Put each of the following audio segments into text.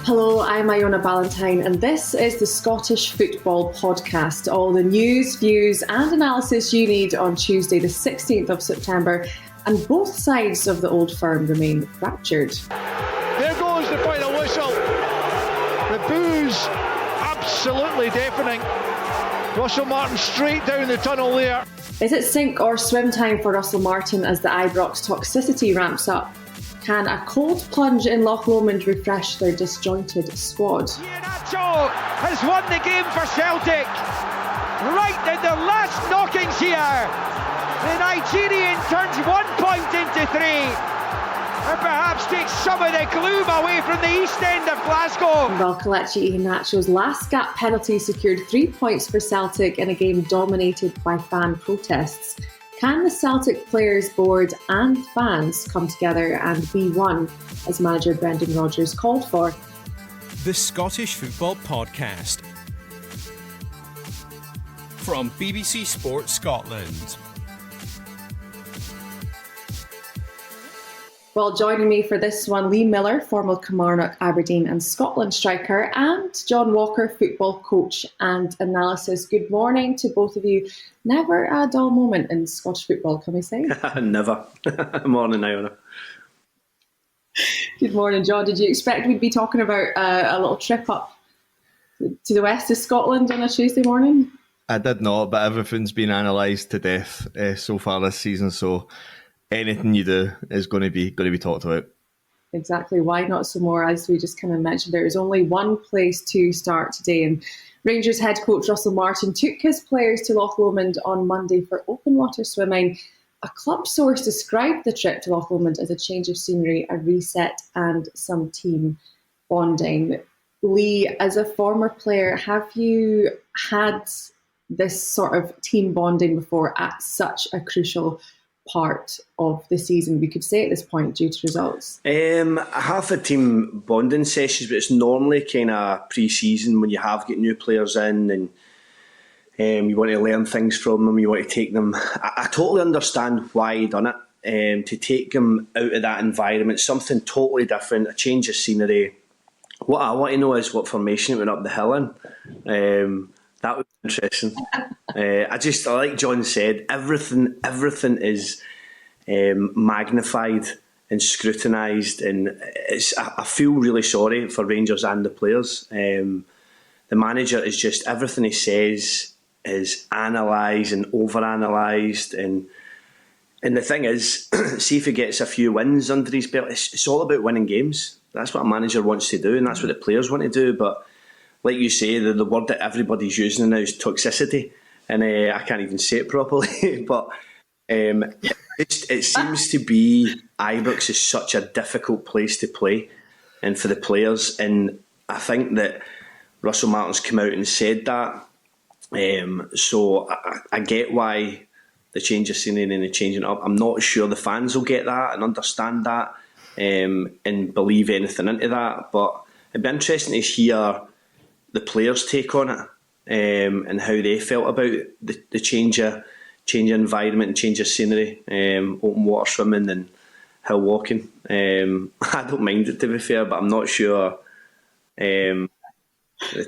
Hello, I'm Iona Ballantyne, and this is the Scottish Football Podcast. All the news, views, and analysis you need on Tuesday, the 16th of September, and both sides of the old firm remain fractured. There goes the final whistle. The boos absolutely deafening. Russell Martin straight down the tunnel there. Is it sink or swim time for Russell Martin as the Ibrox toxicity ramps up? Can a cold plunge in Loch Lomond refresh their disjointed squad? Iheanacho has won the game for Celtic. Right in the last knockings here. The Nigerian turns 1 point into 3. And perhaps takes some of the gloom away from the east end of Glasgow. Well, Kelechi Iheanacho's last gap penalty secured 3 points for Celtic in a game dominated by fan protests. Can the Celtic players board and fans come together and be one, as manager Brendan Rodgers called for? The Scottish Football Podcast from BBC Sports Scotland. Well, joining me for this one, Lee Miller, former Kilmarnock, Aberdeen and Scotland striker, and John Walker, football coach and analysis. Good morning to both of you. Never a dull moment in Scottish football, can we say? Never. Morning, Iona. Good morning, John. Did you expect we'd be talking about a little trip up to the west of Scotland on a Tuesday morning? I did not, but everything's been analysed to death so far this season, so anything you do is going to be talked about. Exactly. Why not some more? As we just kind of mentioned, there is only one place to start today, and Rangers head coach Russell Martin took his players to Loch Lomond on Monday for open water swimming. A club source described the trip to Loch Lomond as a change of scenery, a reset and some team bonding. Lee, as a former player, have you had this sort of team bonding before at such a crucial part of the season, we could say at this point, due to results? I have had team bonding sessions, but it's normally kind of pre-season when you have got new players in and you want to learn things from them, you want to take them. I totally understand why he done it, to take them out of that environment, something totally different, a change of scenery. What I want to know is what formation it went up the hill in. That would be interesting. I like John said, everything is magnified and scrutinised, and I feel really sorry for Rangers and the players. The manager is just, everything he says is analysed and over-analysed, and the thing is, see if he gets a few wins under his belt, it's all about winning games. That's what a manager wants to do, and that's what the players want to do, but like you say, the word that everybody's using now is toxicity, and I can't even say it properly, but it seems to be Ibrox is such a difficult place to play, and for the players, and I think that Russell Martin's come out and said that, so I get why the change of scenery and the changing it up. I'm not sure the fans will get that and understand that and believe anything into that, but it'd be interesting to hear the players' take on it, and how they felt about the change of environment and change of scenery, open water swimming and hill walking. I don't mind it, to be fair, but I'm not sure the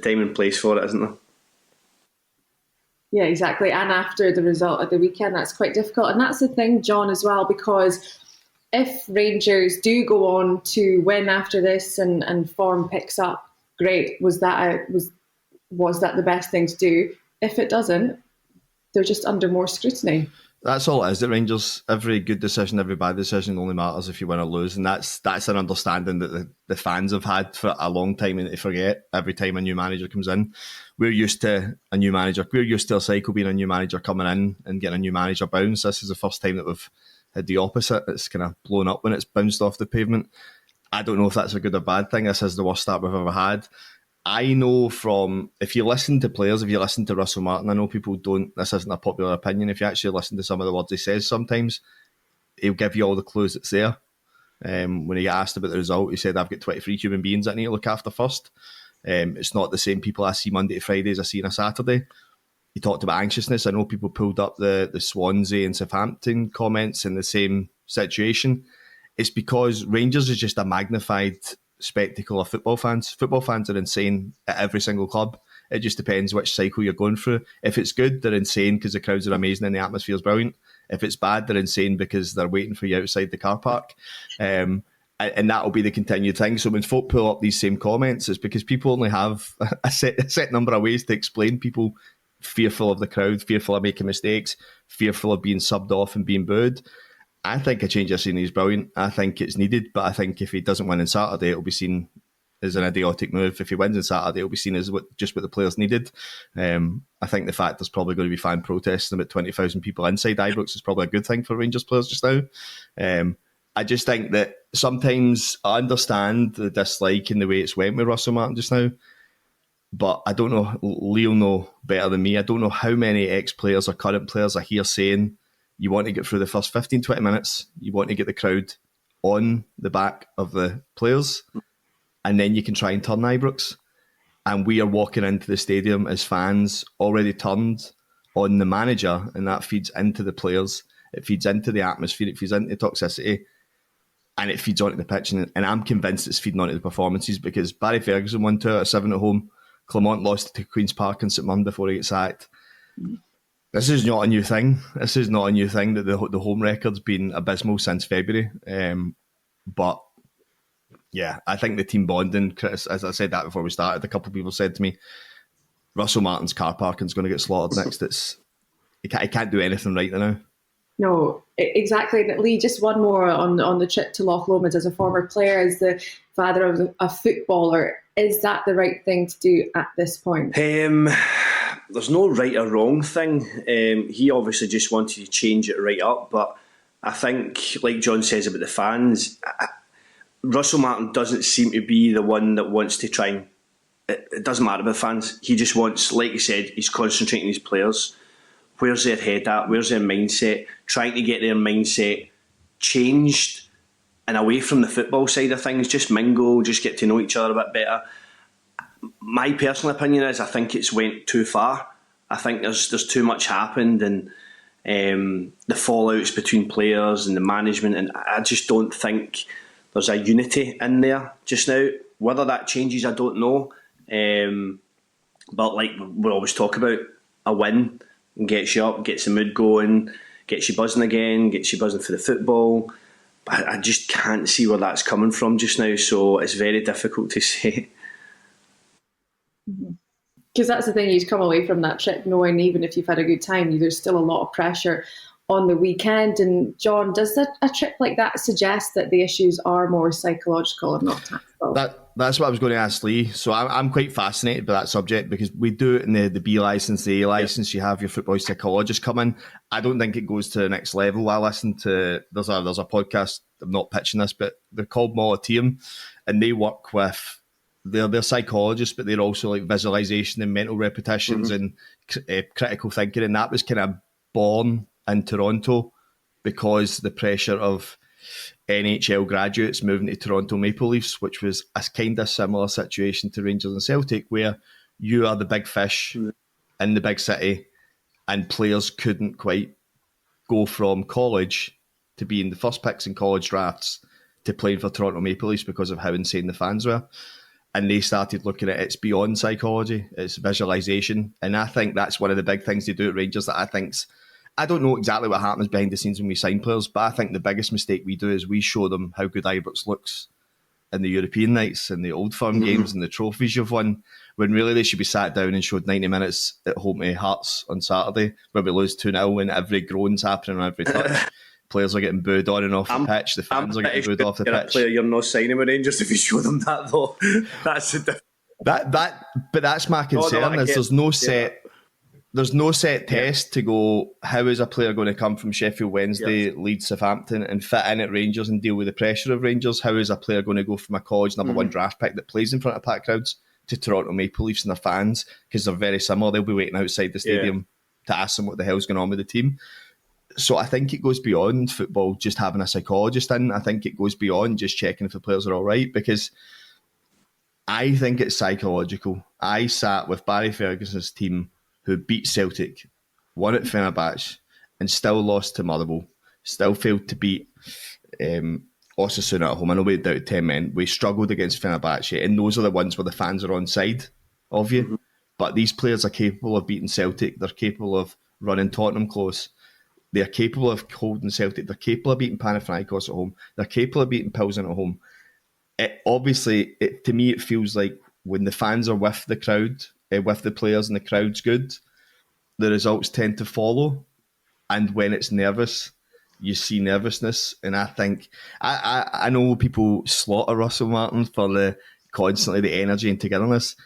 time and place for it, isn't there? Yeah, exactly. And after the result of the weekend, that's quite difficult. And that's the thing, John, as well, because if Rangers do go on to win after this and form picks up, great. Was that the best thing to do? If it doesn't, they're just under more scrutiny. That's all it is at Rangers. Every good decision, every bad decision only matters if you win or lose, and that's an understanding that the fans have had for a long time, and they forget every time a new manager comes in. We're used to a new manager. We're used to a cycle being a new manager coming in and getting a new manager bounce. This is the first time that we've had the opposite. It's kind of blown up when it's bounced off the pavement. I don't know if that's a good or bad thing. This is the worst start we've ever had. I know from, if you listen to players, if you listen to Russell Martin, I know people don't, this isn't a popular opinion, if you actually listen to some of the words he says sometimes, he'll give you all the clues that's there. When he got asked about the result, he said, I've got 23 human beings that I need to look after first. It's not the same people I see Monday to Friday as I see on a Saturday. He talked about anxiousness. I know people pulled up the Swansea and Southampton comments in the same situation. It's because Rangers is just a magnified spectacle of football fans. Football fans are insane at every single club. It just depends which cycle you're going through. If it's good, they're insane because the crowds are amazing and the atmosphere is brilliant. If it's bad, they're insane because they're waiting for you outside the car park. And that will be the continued thing. So when folk pull up these same comments, it's because people only have a set number of ways to explain people fearful of the crowd, fearful of making mistakes, fearful of being subbed off and being booed. I think a change of scenery is brilliant. I think it's needed, but I think if he doesn't win on Saturday, it'll be seen as an idiotic move. If he wins on Saturday, it'll be seen as just what the players needed. I think the fact there's probably going to be fan protests and about 20,000 people inside Ibrox is probably a good thing for Rangers players just now. I just think that sometimes I understand the dislike in the way it's went with Russell Martin just now, but I don't know, Lee'll know better than me, I don't know how many ex-players or current players are here saying you want to get through the first 15, 20 minutes, you want to get the crowd on the back of the players, and then you can try and turn Ibrox. And we are walking into the stadium as fans already turned on the manager, and that feeds into the players, it feeds into the atmosphere, it feeds into toxicity, and it feeds onto the pitch. And I'm convinced it's feeding onto the performances, because Barry Ferguson won 2 out of 7 at home. Clement lost to Queen's Park and St Mirren before he got sacked. This is not a new thing. This is not a new thing that the home record's been abysmal since February. But yeah, I think the team bonding, as I said that before we started, a couple of people said to me, Russell Martin's car parking's going to get slaughtered next. He can't do anything right now. No, exactly. Lee, just one more on the trip to Loch Lomond. As a former player, as the father of a footballer, is that the right thing to do at this point? There's no right or wrong thing. He obviously just wanted to change it right up, but I think, like John says about the fans, Russell Martin doesn't seem to be the one that wants to try and... It doesn't matter about fans. He just wants, like you said, he's concentrating on his players. Where's their head at? Where's their mindset? Trying to get their mindset changed and away from the football side of things. Just mingle, just get to know each other a bit better. My personal opinion is I think it's went too far. I think there's too much happened, and the fallouts between players and the management, and I just don't think there's a unity in there just now. Whether that changes, I don't know. But like we always talk about, a win gets you up, gets the mood going, gets you buzzing again, gets you buzzing for the football. But I just can't see where that's coming from just now, so it's very difficult to say. Because that's the thing, you'd come away from that trip knowing even if you've had a good time, there's still a lot of pressure on the weekend. And John, does a trip like that suggest that the issues are more psychological and not tactical? That's what I was going to ask Lee. So I'm quite fascinated by that subject, because we do it in the B licence, the A licence. You have your football psychologist come in. I don't think it goes to the next level. I listen to there's a podcast. I'm not pitching this, but they're called Moliteum, and they work with they're psychologists, but they're also like visualization and mental repetitions and critical thinking, and that was kind of born in Toronto because the pressure of NHL graduates moving to Toronto Maple Leafs, which was a kind of similar situation to Rangers and Celtic, where you are the big fish in the big city, and players couldn't quite go from college to being the first picks in college drafts to playing for Toronto Maple Leafs because of how insane the fans were. And they started looking at it's beyond psychology, it's visualisation. And I think that's one of the big things they do at Rangers that I don't know exactly what happens behind the scenes when we sign players, but I think the biggest mistake we do is we show them how good Ibrox looks in the European nights and the Old Firm games and the trophies you've won, when really they should be sat down and showed 90 minutes at home to Hearts on Saturday, where we lose 2-0 and every groan's happening on every touch. Players are getting booed on and off the pitch. The fans are getting booed off the pitch. Player, you're not signing with Rangers if you show them that, though. That's a different... But that's my concern. There's no set test to go, how is a player going to come from Sheffield Wednesday, Leeds, Southampton, and fit in at Rangers and deal with the pressure of Rangers? How is a player going to go from a college number one draft pick that plays in front of packed crowds to Toronto Maple Leafs and their fans? Because they're very similar. They'll be waiting outside the stadium to ask them what the hell's going on with the team. So I think it goes beyond football just having a psychologist in. I think it goes beyond just checking if the players are all right, because I think it's psychological. I sat with Barry Ferguson's team who beat Celtic, won at Fenerbahce, and still lost to Motherwell, still failed to beat Osasuna at home, I know we down to 10 men, we struggled against Fenerbahce, and those are the ones where the fans are on side of you. Mm-hmm. But these players are capable of beating Celtic, they're capable of running Tottenham close, they're capable of holding Celtic, they're capable of beating Panathinaikos at home, they're capable of beating Pilsen at home. To me, it feels like when the fans are with the crowd, with the players and the crowd's good, the results tend to follow. And when it's nervous, you see nervousness. And I think, I know people slaughter Russell Martin for the constantly the energy and togetherness.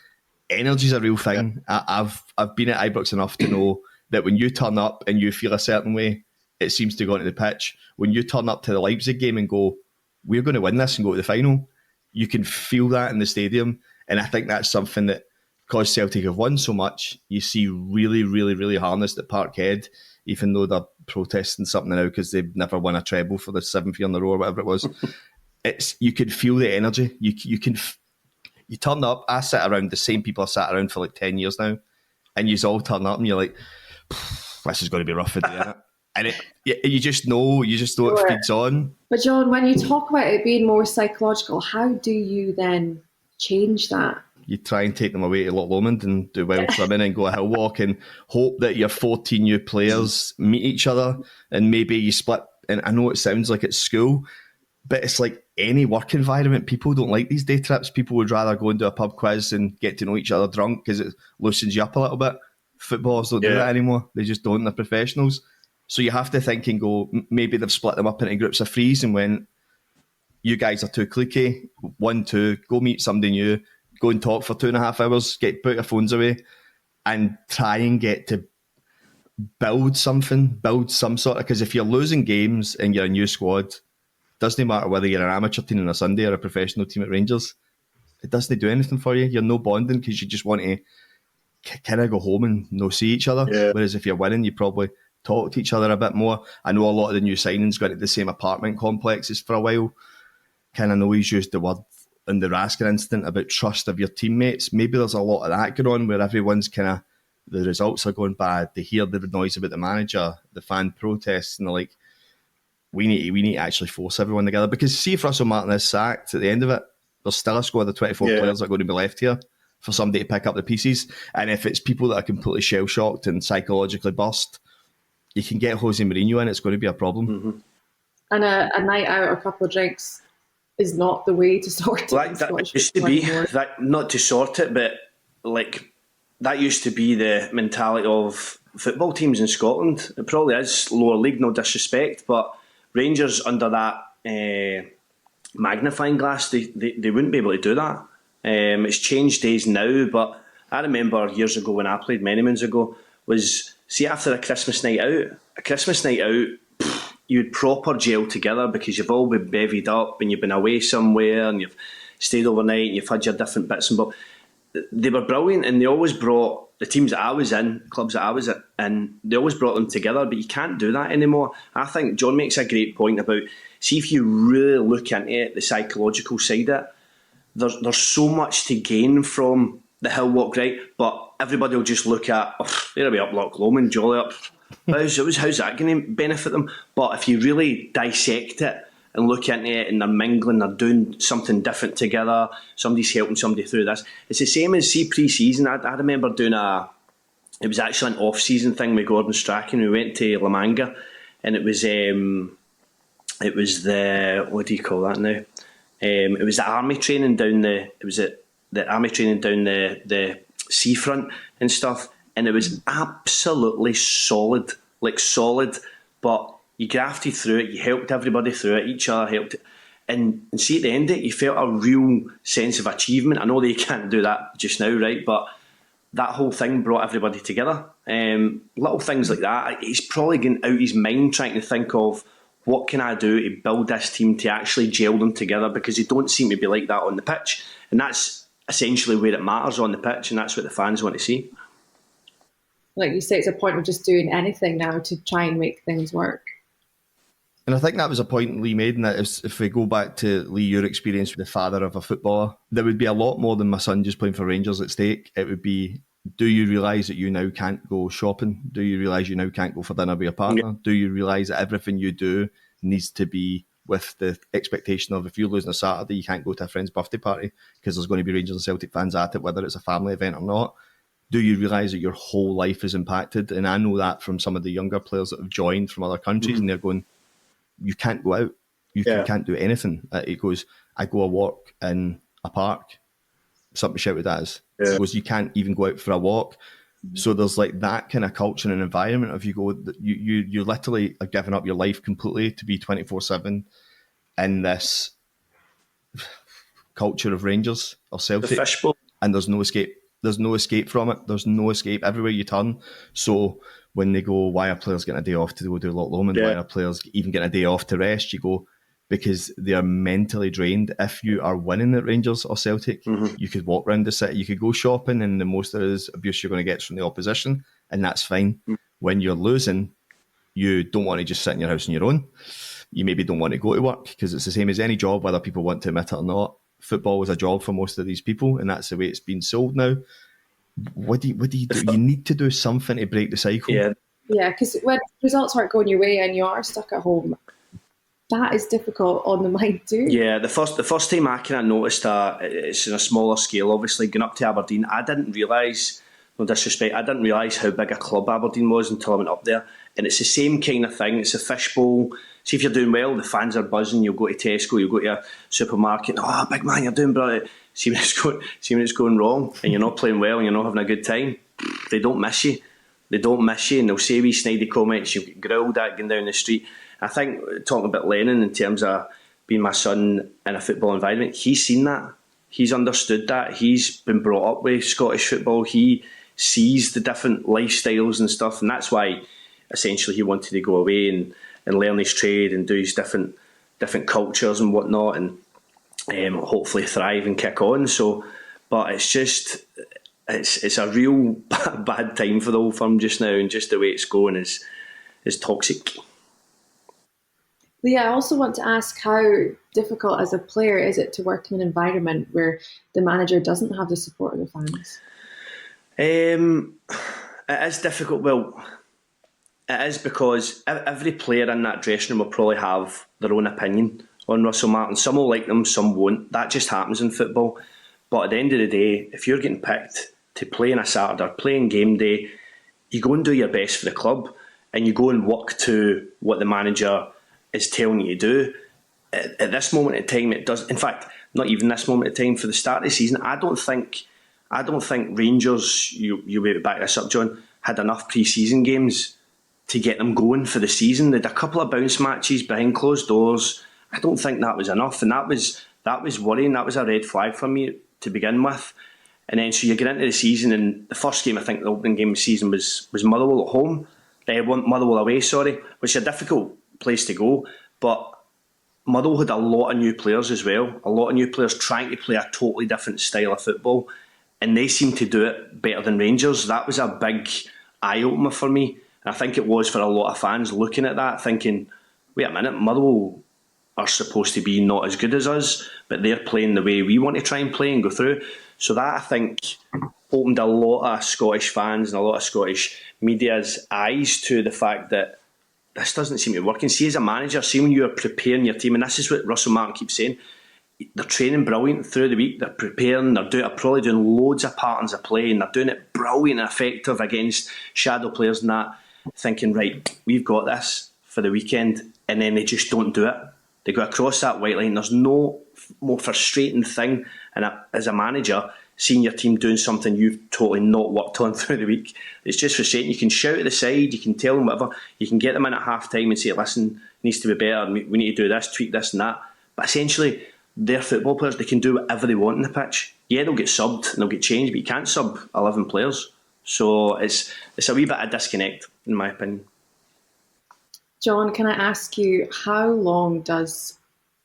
Energy's a real thing. Yeah. I've been at Ibrox enough to know that when you turn up and you feel a certain way, it seems to go into the pitch. When you turn up to the Leipzig game and go, we're going to win this and go to the final, you can feel that in the stadium. And I think that's something that, because Celtic have won so much, you see really, really, really harnessed at Parkhead, even though they're protesting something now because they've never won a treble for the 7th year in a row or whatever it was. You can feel the energy. You turn up. I sit around, the same people I sat around for like 10 years now, and you all turn up and you're like, this is going to be rough today, isn't it? And you just know it feeds on. But John, when you talk about it being more psychological, how do you then change that? You try and take them away to Loch Lomond and do wild swimming and go a hill walk and hope that your 14 new players meet each other and maybe you split. And I know it sounds like it's school, but it's like any work environment. People don't like these day trips. People would rather go and do a pub quiz and get to know each other drunk because it loosens you up a little bit. Footballers don't do that anymore. They just don't. They're professionals. So you have to think and go, maybe they've split them up into groups of threes and went, you guys are too cliquey. 1, 2, go meet somebody new. Go and talk for 2.5 hours, put your phones away, and try and get to build some sort of, because if you're losing games and you're a new squad, doesn't matter whether you're an amateur team on a Sunday or a professional team at Rangers, it doesn't do anything for you. You're no bonding because you just want to kind of go home and no see each other. Yeah. Whereas if you're winning, you probably talk to each other a bit more. I know a lot of the new signings got into the same apartment complexes for a while. Kind of know he's used the word in the Rasker incident about trust of your teammates. Maybe there's a lot of that going on where everyone's kind of, the results are going bad, they hear the noise about the manager, the fan protests, and they're like, we need to actually force everyone together. Because see if Russell Martin is sacked, at the end of it, there's still a squad of 24 players that are going to be left here for somebody to pick up the pieces. And if it's people that are completely shell-shocked and psychologically burst, you can get Jose Mourinho in, it's going to be a problem. Mm-hmm. And a night out or a couple of drinks is not the way to sort it. Like that used to be that, not to sort it, but like that used to be the mentality of football teams in Scotland. It probably is lower league, no disrespect, but Rangers under that magnifying glass, they wouldn't be able to do that. It's changed days now, but I remember years ago when I played many moons ago, was see after a Christmas night out, you'd proper gel together because you've all been bevied up and you've been away somewhere and you've stayed overnight and you've had your different bits and bobs. They were brilliant and they always brought the teams that I was in, clubs that I was at, and they always brought them together, but you can't do that anymore. I think John makes a great point about, see if you really look into it, the psychological side of it, there's so much to gain from the hill walk, right? But everybody will just look at, they'll be up Loch Lomond, jolly up. How's that going to benefit them? But if you really dissect it and look into it and they're mingling, they're doing something different together, somebody's helping somebody through this. It's the same as, see, pre-season. I remember doing it was actually an off-season thing with Gordon Strachan. We went to La Manga and it was the, what do you call that now? It was the army training down the seafront and stuff. And it was absolutely solid, but you grafted through it, you helped everybody through it, each other helped it. And see at the end of it, you felt a real sense of achievement. I know that you can't do that just now, right? But that whole thing brought everybody together. Little things like that. He's probably getting out his mind trying to think of, what can I do to build this team to actually gel them together? Because they don't seem to be like that on the pitch. And that's essentially where it matters on the pitch, and that's what the fans want to see. Like you say, it's a point of just doing anything now to try and make things work. And I think that was a point Lee made, and that if we go back to Lee, your experience with the father of a footballer, there would be a lot more than my son just playing for Rangers at stake. It would be, do you realise that you now can't go shopping? Do you realise you now can't go for dinner with your partner? Yeah. Do you realise that everything you do needs to be with the expectation of if you're losing a Saturday, you can't go to a friend's birthday party because there's going to be Rangers and Celtic fans at it, whether it's a family event or not. Do you realise that your whole life is impacted? And I know that from some of the younger players that have joined from other countries, and they're going, you can't go out. You can't do anything. It goes, I go a walk in a park. Something shouted at us. It goes, you can't even go out for a walk. So there's like that kind of culture and environment of you literally are giving up your life completely to be 24/7 in this culture of Rangers or Celtic. The fishbowl. And there's no escape. There's no escape from it. There's no escape everywhere you turn. So when they go, why are players getting a day off to go do Loch Lomond? Why are players even getting a day off to rest? You go, because they are mentally drained. If you are winning at Rangers or Celtic, you could walk around the city, you could go shopping, and the most there is abuse you're going to get from the opposition, and that's fine. When you're losing, you don't want to just sit in your house on your own. You maybe don't want to go to work, because it's the same as any job, whether people want to admit it or not. Football is a job for most of these people, and that's the way it's been sold now. What do you do? You need to do something to break the cycle. Yeah, because when results aren't going your way and you are stuck at home, that is difficult on the mind too. Yeah, the first time I kind of noticed that, it's on a smaller scale, obviously, going up to Aberdeen, I didn't realise, no disrespect, I didn't realise how big a club Aberdeen was until I went up there. And it's the same kind of thing, it's a fishbowl. See, if you're doing well, the fans are buzzing, you'll go to Tesco, you'll go to a supermarket, oh, big man, you're doing brilliant. See when it's going wrong and you're not playing well and you're not having a good time, they don't miss you. They don't miss you, and they'll say wee snidey comments, you'll get grilled at going down the street. I think, talking about Lennon in terms of being my son in a football environment, he's seen that. He's understood that. He's been brought up with Scottish football. He sees the different lifestyles and stuff, and that's why essentially he wanted to go away and learn his trade and do his different cultures and whatnot, and hopefully thrive and kick on. So, but it's just, it's a real bad time for the old firm just now, and just the way it's going is toxic. Leah, I also want to ask, how difficult as a player is it to work in an environment where the manager doesn't have the support of the fans? It is difficult. Well, it is, because every player in that dressing room will probably have their own opinion on Russell Martin. Some will like them, some won't. That just happens in football. But at the end of the day, if you're getting picked to play on a Saturday or play on game day, you go and do your best for the club, and you go and work to what the manager is telling you to do. At this moment in time, it does. In fact, not even this moment in time, for the start of the season, I don't think Rangers, you may back this up, John, had enough pre-season games to get them going for the season. They had a couple of bounce matches behind closed doors. I don't think that was enough, and that was worrying. That was a red flag for me to begin with. And then so you get into the season, and the first game, I think the opening game of the season was Motherwell at home. Motherwell away, which is a difficult place to go, but Motherwell had a lot of new players as well, a lot of new players trying to play a totally different style of football, and they seemed to do it better than Rangers. That was a big eye-opener for me, and I think it was for a lot of fans looking at that, thinking, wait a minute, Motherwell are supposed to be not as good as us, but they're playing the way we want to try and play and go through. So that, I think, opened a lot of Scottish fans and a lot of Scottish media's eyes to the fact that this doesn't seem to be working. See, as a manager, see when you're preparing your team, and this is what Russell Martin keeps saying, they're training brilliant through the week, they're preparing, they're probably doing loads of patterns of play, and they're doing it brilliant and effective against shadow players and that, thinking, right, we've got this for the weekend, and then they just don't do it. They go across that white line. There's no more frustrating thing, and as a manager, seeing your team doing something you've totally not worked on through the week. It's just frustrating. You can shout at the side, you can tell them whatever, you can get them in at half time and say, listen, it needs to be better, we need to do this, tweak this and that. But essentially, they're football players, they can do whatever they want on the pitch. Yeah, they'll get subbed and they'll get changed, but you can't sub 11 players. So it's a wee bit of disconnect, in my opinion. John, can I ask you, how long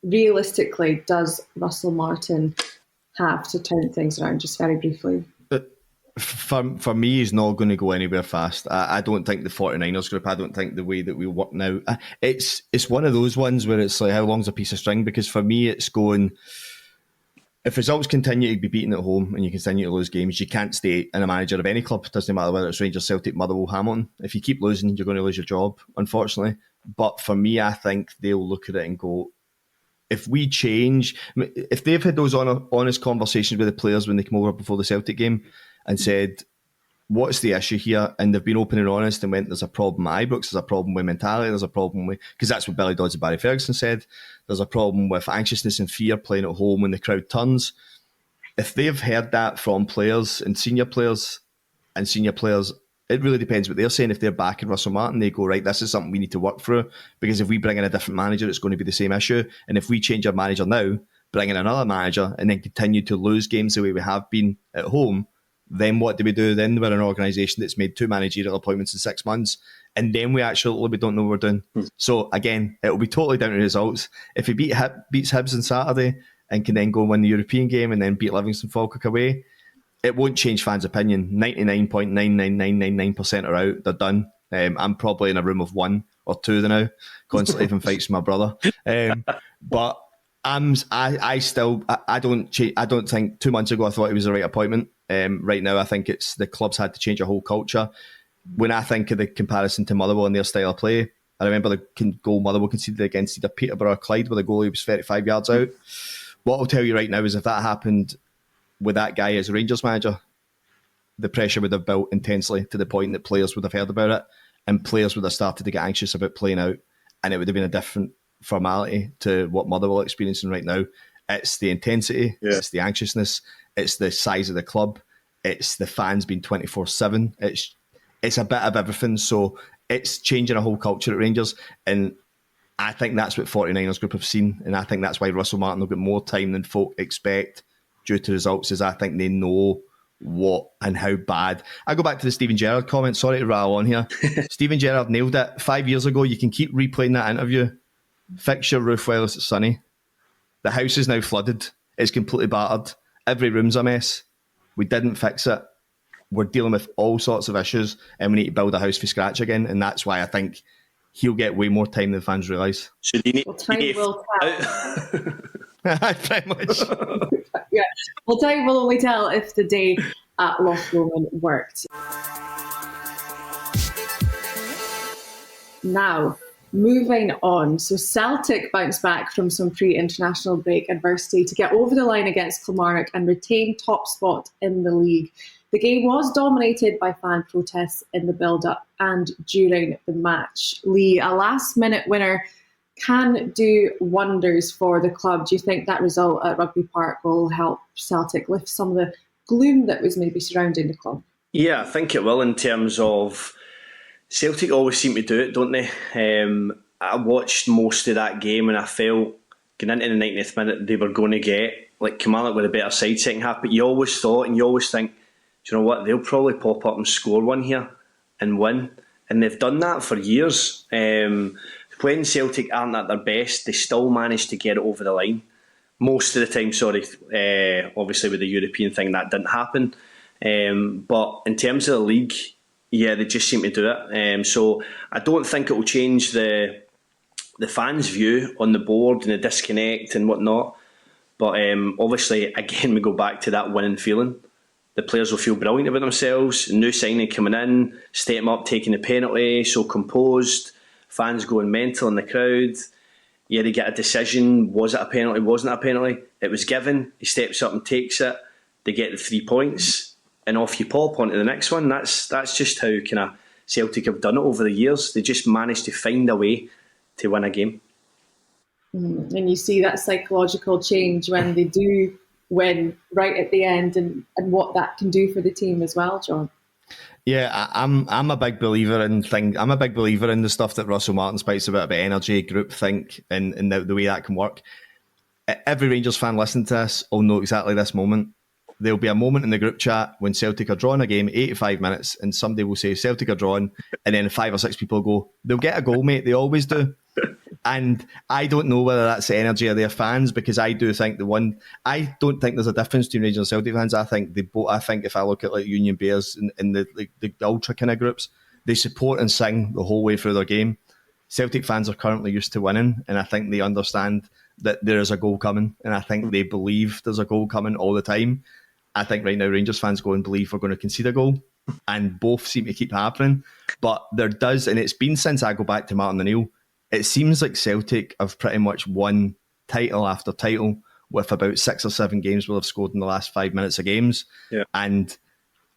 realistically does Russell Martin have to turn things around, just very briefly? For me, he's not going to go anywhere fast. I don't think the 49ers group, I don't think the way that we work now, it's one of those ones where it's like, how long's a piece of string? Because for me, it's going, if results continue to be beaten at home and you continue to lose games, you can't stay in a manager of any club. It doesn't matter whether it's Rangers, Celtic, Motherwell, Hamilton. If you keep losing, you're going to lose your job, unfortunately. But for me, I think they'll look at it and go, if we change, if they've had those honest conversations with the players when they come over before the Celtic game and said, what's the issue here? And they've been open and honest and went, there's a problem with Ibrox, there's a problem with mentality, there's a problem with, because that's what Billy Dodds and Barry Ferguson said, there's a problem with anxiousness and fear playing at home when the crowd turns. If they've heard that from players and senior players, it really depends what they're saying. If they're backing Russell Martin, they go, right, this is something we need to work through, because if we bring in a different manager, it's going to be the same issue. And if we change our manager now, bring in another manager, and then continue to lose games the way we have been at home, then what do we do? Then we're an organisation that's made 2 managerial appointments in 6 months, and then we don't know what we're doing. So again, it will be totally down to results. If he beats Hibs on Saturday and can then go and win the European game and then beat Livingston Falkirk away, it won't change fans' opinion. 99.99999% are out. They're done. I'm probably in a room of 1 or 2 now, constantly having fights with my brother. But I don't think 2 months ago I thought it was the right appointment. Right now, I think it's the club's had to change a whole culture. When I think of the comparison to Motherwell and their style of play, I remember the goal Motherwell conceded against either Peterborough or Clyde, where the goalie was 35 yards out. What I'll tell you right now is if that happened with that guy as a Rangers manager, the pressure would have built intensely to the point that players would have heard about it and players would have started to get anxious about playing out, and it would have been a different formality to what Motherwell are experiencing right now. It's the intensity, it's the anxiousness, it's the size of the club, it's the fans being 24/7. It's a bit of everything. So it's changing a whole culture at Rangers, and I think that's what 49ers Group have seen, and I think that's why Russell Martin will get more time than folk expect due to results, is I think they know what and how bad. I go back to the Steven Gerrard comment. Sorry to rattle on here. Steven Gerrard nailed it 5 years ago. You can keep replaying that interview. Fix your roof while it's sunny. The house is now flooded. It's completely battered. Every room's a mess. We didn't fix it. We're dealing with all sorts of issues, and we need to build a house from scratch again. And that's why I think he'll get way more time than fans realise. So do you need, time will tell. Pretty much. Yeah. Well, time will only tell if the day at Loch Lomond worked. Now, moving on. So Celtic bounced back from some pre-international break adversity to get over the line against Kilmarnock and retain top spot in the league. The game was dominated by fan protests in the build-up and during the match. Lee, a last-minute winner can do wonders for the club. Do you think that result at Rugby Park will help Celtic lift some of the gloom that was maybe surrounding the club? Yeah, I think it will, in terms of Celtic always seem to do it, don't they? I watched most of that game and I felt going into the 90th minute they were going to get like Kilmarnock with a better side second half, but you always thought and you always think, do you know what, they'll probably pop up and score one here and win, and they've done that for years. When Celtic aren't at their best, they still manage to get it over the line. Most of the time, obviously with the European thing that didn't happen. But in terms of the league, yeah, they just seem to do it. So I don't think it will change the fans' view on the board and the disconnect and whatnot. But obviously, again, we go back to that winning feeling. The players will feel brilliant about themselves. New signing coming in, stepping up, taking the penalty, so composed. Fans going mental in the crowd. Yeah, they get a decision. Was it a penalty? Wasn't it a penalty? It was given. He steps up and takes it. They get the 3 points, and off you pop onto the next one. That's just how kind of Celtic have done it over the years. They just managed to find a way to win a game. And you see that psychological change when they do win right at the end, and what that can do for the team as well, John. Yeah, I'm a big believer in the stuff that Russell Martin speaks about energy, groupthink, and the way that can work. Every Rangers fan listening to this will know exactly this moment. There'll be a moment in the group chat when Celtic are drawing a game, 85 minutes, and somebody will say Celtic are drawing, and then 5 or 6 people go, they'll get a goal, mate. They always do. And I don't know whether that's the energy of their fans, because I do think I don't think there's a difference between Rangers and Celtic fans. I think if I look at like Union Bears and the ultra kind of groups, they support and sing the whole way through their game. Celtic fans are currently used to winning, and I think they understand that there is a goal coming, and I think they believe there's a goal coming all the time. I think right now Rangers fans go and believe we're going to concede a goal, and both seem to keep happening. But there does, and it's been since I go back to Martin O'Neill, it seems like Celtic have pretty much won title after title with about 6 or 7 games we'll have scored in the last 5 minutes of games. Yeah. And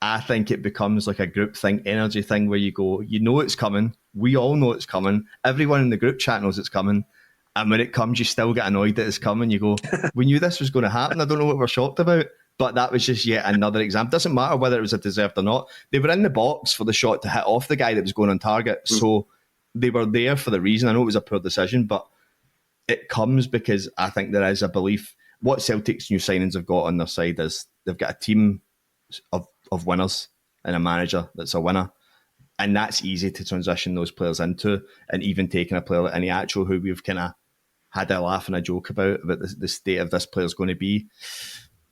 I think it becomes like a group thing, energy thing, where you go, you know it's coming. We all know it's coming. Everyone in the group chat knows it's coming. And when it comes, you still get annoyed that it's coming. You go, we knew this was going to happen. I don't know what we're shocked about. But that was just yet another example. Doesn't matter whether it was a deserved or not. They were in the box for the shot to hit off the guy that was going on target. So they were there for the reason. I know it was a poor decision, but it comes because I think there is a belief. What Celtic's new signings have got on their side is they've got a team of winners and a manager that's a winner. And that's easy to transition those players into. And even taking a player like Ioniacho, who we've kind of had a laugh and a joke about the state of this player's going to be.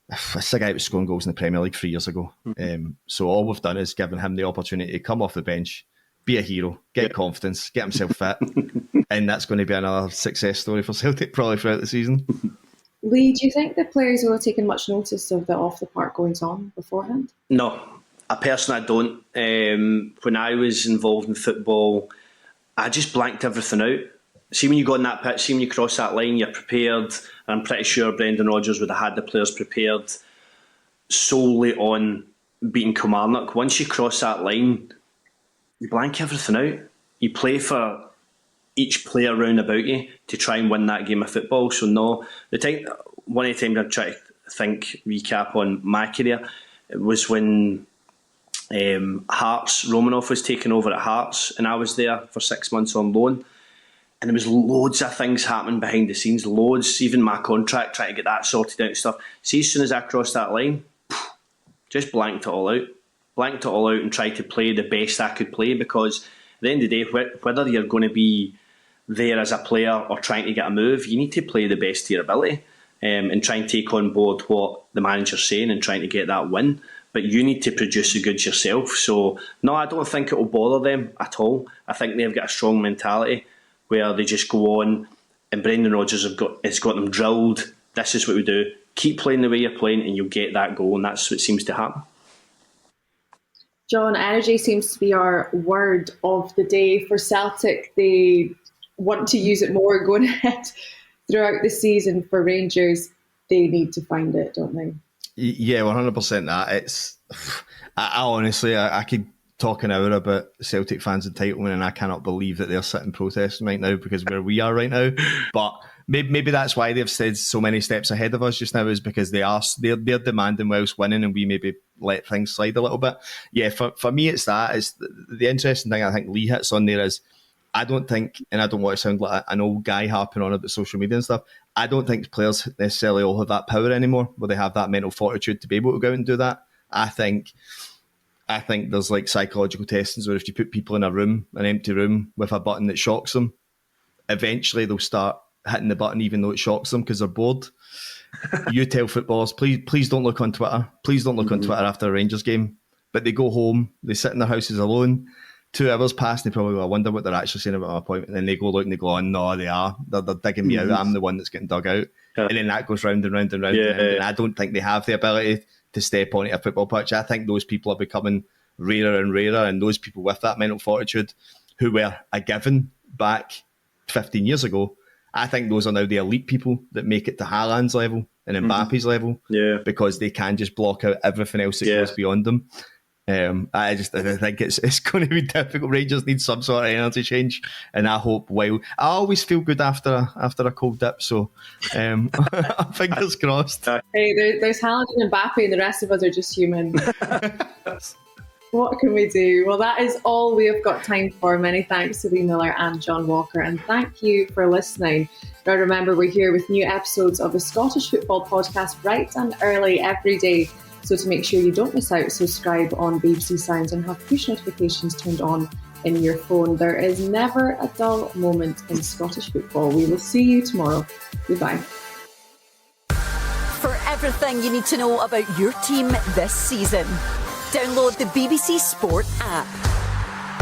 It's a guy that was scoring goals in the Premier League 3 years ago. So all we've done is given him the opportunity to come off the bench, be a hero, get confidence, get himself fit. And that's going to be another success story for Celtic probably throughout the season. Lee, do you think the players will have taken much notice of the off-the-park goings-on beforehand? No, I personally don't. When I was involved in football, I just blanked everything out. See, when you go on that pitch, see when you cross that line, you're prepared. And I'm pretty sure Brendan Rodgers would have had the players prepared solely on beating Kilmarnock. Once you cross that line, you blank everything out. You play for each player round about you to try and win that game of football. So no, one of the times I've tried to recap on my career, it was when Romanov was taking over at Hearts, and I was there for 6 months on loan. And there was loads of things happening behind the scenes, loads, even my contract, trying to get that sorted out and stuff. See, as soon as I crossed that line, just blanked it all out. Blanked it all out and tried to play the best I could play, because at the end of the day, whether you're going to be there as a player or trying to get a move, you need to play the best to your ability and try and take on board what the manager's saying and trying to get that win. But you need to produce the goods yourself. So, no, I don't think it will bother them at all. I think they've got a strong mentality where they just go on, and Brendan Rodgers has got them drilled. This is what we do. Keep playing the way you're playing and you'll get that goal, and that's what seems to happen. John, energy seems to be our word of the day for Celtic. They want to use it more going ahead throughout the season. For Rangers, they need to find it, don't they? Yeah, 100% that. It's, I honestly, I could talk an hour about Celtic fans' entitlement, and I cannot believe that they're sitting protesting right now because where we are right now. But maybe that's why they've stayed so many steps ahead of us just now, is because they're demanding whilst winning, and we maybe let things slide a little bit. Yeah, for me, it's that. It's the interesting thing I think Lee hits on there is, I don't think, and I don't want to sound like an old guy harping on about social media and stuff, I don't think players necessarily all have that power anymore where they have that mental fortitude to be able to go out and do that. I think there's like psychological testings where if you put people in an empty room with a button that shocks them, eventually they'll start hitting the button even though it shocks them because they're bored. You tell footballers, please don't look on Twitter. Please don't look on Twitter after a Rangers game. But they go home, they sit in their houses alone. 2 hours pass, and they probably go, I wonder what they're actually saying about my appointment. And then they go look and they go, oh, no, they are. They're digging me out. I'm the one that's getting dug out. Yeah. And then that goes round and round and round. And I don't think they have the ability to step onto a football pitch. I think those people are becoming rarer and rarer, and those people with that mental fortitude who were a given back 15 years ago, I think those are now the elite people that make it to Haaland's level and Mbappe's level, because they can just block out everything else that goes beyond them. I think it's going to be difficult. Rangers need some sort of energy change, and I hope. I always feel good after a cold dip, so fingers crossed. Hey, there's Haaland and Mbappe, and the rest of us are just human. What can we do? Well, that is all we have got time for. Many thanks to Lee Miller and John Walker, and thank you for listening. Now remember, we're here with new episodes of the Scottish Football Podcast bright and early every day. So to make sure you don't miss out, subscribe on BBC Sounds and have push notifications turned on in your phone. There is never a dull moment in Scottish football. We will see you tomorrow. Goodbye. For everything you need to know about your team this season, download the BBC Sport app.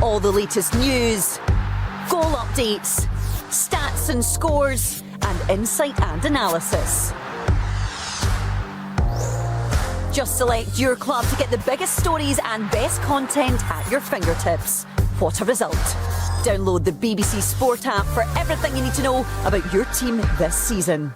All the latest news, goal updates, stats and scores, and insight and analysis. Just select your club to get the biggest stories and best content at your fingertips. What a result. Download the BBC Sport app for everything you need to know about your team this season.